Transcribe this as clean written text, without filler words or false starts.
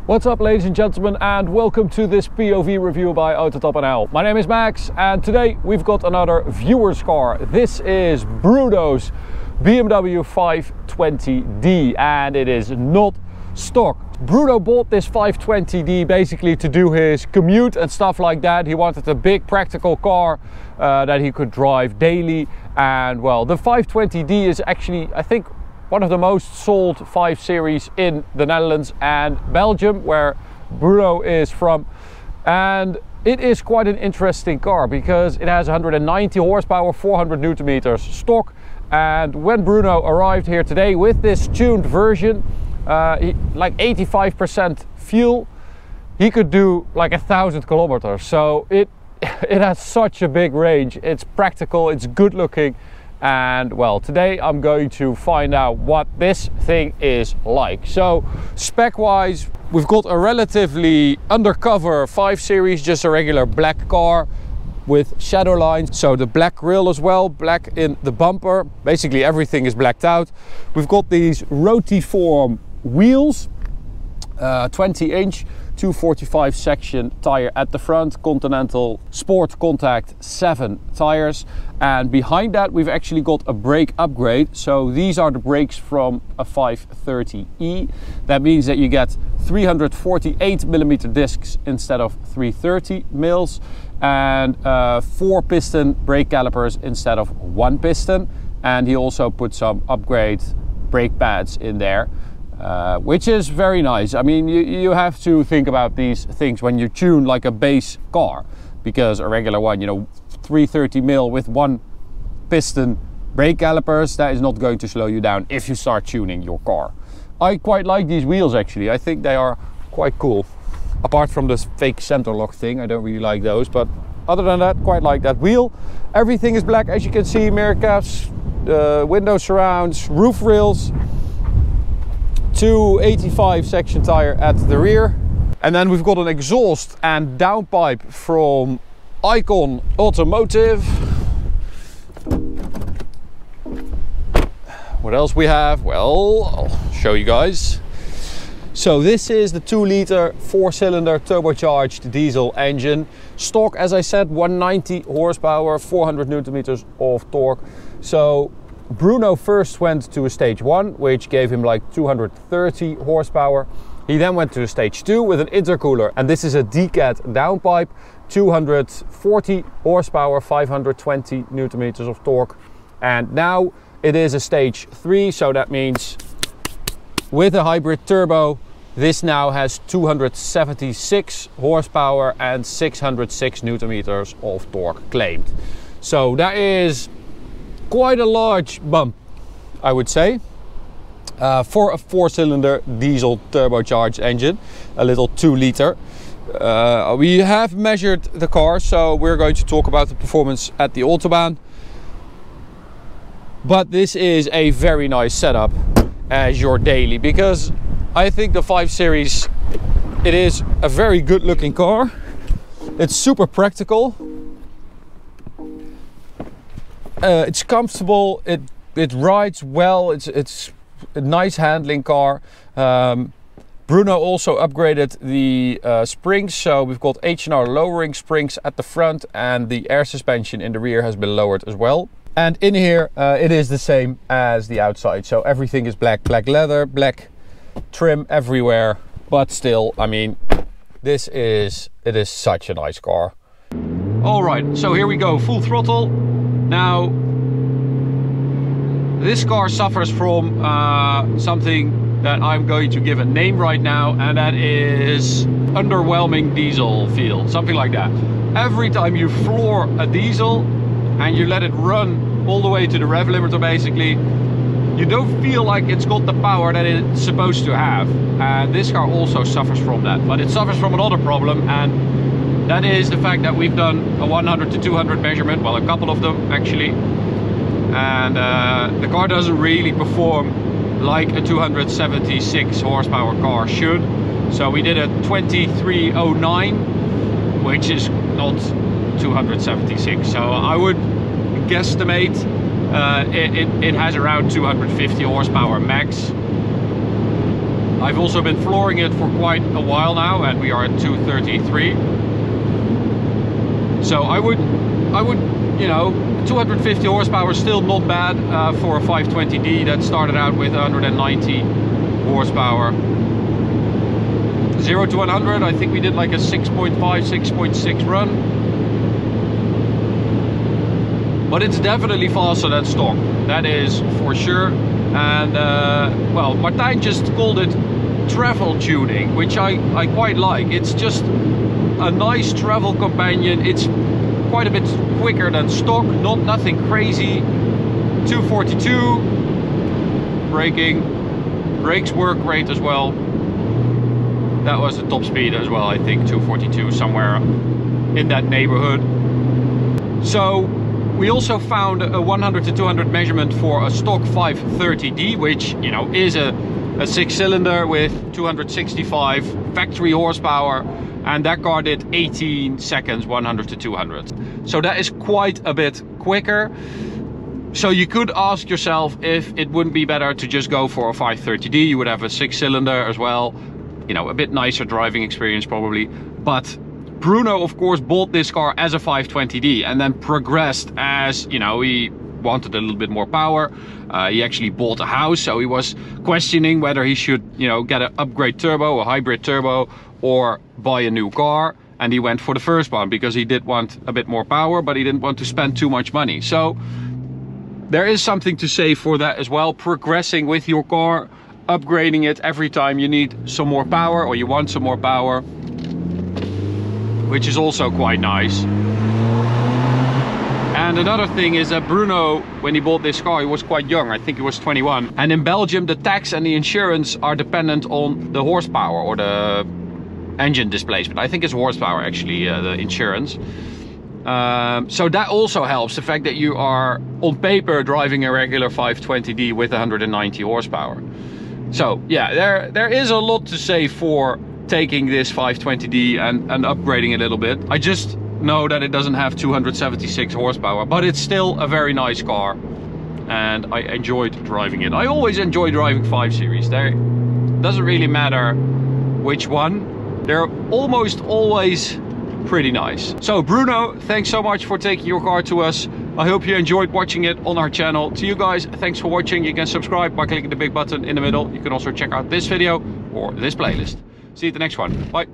What's up, ladies and gentlemen, and welcome to this POV review by AUTOBAHN. My name is Max, and today we've got another viewer's car. This is Bruno's BMW 520d, and it is not stock. Bruno bought this 520d basically to do his commute and stuff like that. He wanted a big practical car that he could drive daily, and well, the 520d is actually, I think, one of the most sold 5 Series in the Netherlands and Belgium, where Bruno is from. And it is quite an interesting car because it has 190 horsepower, 400 Newton meters stock. And when Bruno arrived here today with this tuned version, like 85% fuel, he could do like 1,000 kilometers. So it has such a big range. It's practical, it's good looking. And well, today I'm going to find out what this thing is like. So spec wise, we've got a relatively undercover 5 Series, just a regular black car with shadow lines. So the black grille as well, black in the bumper, basically everything is blacked out. We've got these rotiform wheels, 20-inch 245 section tire at the front, Continental Sport Contact 7 tires, and behind that we've actually got a brake upgrade. So these are the brakes from a 530e. That means that you get 348mm discs instead of 330 mils, and 4 piston brake calipers instead of 1 piston. And he also put some upgrade brake pads in there, which is very nice. I mean, you have to think about these things when you tune like a base car, because a regular one, you know, 330 mil with 1 piston brake calipers, that is not going to slow you down if you start tuning your car. I quite like these wheels actually. I think they are quite cool. Apart from this fake center lock thing, I don't really like those, but other than that, quite like that wheel. Everything is black, as you can see, mirror caps, window surrounds, roof rails, 285 section tire at the rear, and then we've got an exhaust and downpipe from Icon Automotive. What else we have? Well, I'll show you guys. So this is the 2-liter 4-cylinder turbocharged diesel engine. Stock, as I said, 190 horsepower, 400 Newton meters of torque. So Bruno first went to a stage 1, which gave him like 230 horsepower. He then went to a stage 2 with an intercooler, and this is a decat downpipe, 240 horsepower, 520 Newton meters of torque. And now it is a stage 3, so that means with a hybrid turbo, this now has 276 horsepower and 606 Newton meters of torque claimed. So that is quite a large bump, I would say, for a 4-cylinder diesel turbocharged engine, a little 2-liter. We have measured the car, so we're going to talk about the performance at the Autobahn. But this is a very nice setup as your daily, because I think the 5 Series, it is a very good looking car. It's super practical. It's comfortable, it rides well, it's a nice handling car. Bruno also upgraded the springs, so we've got H&R lowering springs at the front, and the air suspension in the rear has been lowered as well. And in here it is the same as the outside, so everything is black leather, black trim everywhere. But still, I mean, it is such a nice car. All right, so here we go, full throttle. Now, this car suffers from something that I'm going to give a name right now, and that is underwhelming diesel feel, something like that. Every time you floor a diesel and you let it run all the way to the rev limiter, basically, you don't feel like it's got the power that it's supposed to have. And this car also suffers from that, but it suffers from another problem, and that is the fact that we've done a 100 to 200 measurement, well, a couple of them actually, and the car doesn't really perform like a 276 horsepower car should. So we did a 2309, which is not 276, so I would guesstimate it has around 250 horsepower max. I've also been flooring it for quite a while now, and we are at 233. So I would, you know, 250 horsepower is still not bad for a 520d that started out with 190 horsepower. 0 to 100, I think we did like a 6.5, 6.6 run. But it's definitely faster than stock, that is for sure. And well, Martijn just called it travel tuning, which I quite like. It's just a nice travel companion. It's quite a bit quicker than stock, nothing crazy. 242, brakes work great as well. That was the top speed as well, I think 242, somewhere in that neighborhood. So we also found a 100 to 200 measurement for a stock 530d, which, you know, is a 6-cylinder with 265 factory horsepower, and that car did 18 seconds 100 to 200. So that is quite a bit quicker. So you could ask yourself if it wouldn't be better to just go for a 530d. You would have a 6-cylinder as well, you know, a bit nicer driving experience probably. But Bruno, of course, bought this car as a 520d and then progressed as, you know, he wanted a little bit more power. He actually bought a house, so he was questioning whether he should, you know, get an upgrade turbo, a hybrid turbo, or buy a new car. And he went for the first one because he did want a bit more power, but he didn't want to spend too much money. So there is something to say for that as well. Progressing with your car, upgrading it every time you need some more power or you want some more power, which is also quite nice. And another thing is that Bruno, when he bought this car, he was quite young. I think he was 21. And in Belgium, the tax and the insurance are dependent on the horsepower or the engine displacement. I think it's horsepower actually, the insurance. So that also helps, the fact that you are on paper driving a regular 520d with 190 horsepower. So yeah, there is a lot to say for taking this 520d and upgrading a little bit. I just know that it doesn't have 276 horsepower, but it's still a very nice car and I enjoyed driving it. I always enjoy driving 5 Series. There doesn't really matter which one. They're almost always pretty nice. So Bruno, thanks so much for taking your car to us. I hope you enjoyed watching it on our channel. To you guys, thanks for watching. You can subscribe by clicking the big button in the middle. You can also check out this video or this playlist. See you at the next one. Bye.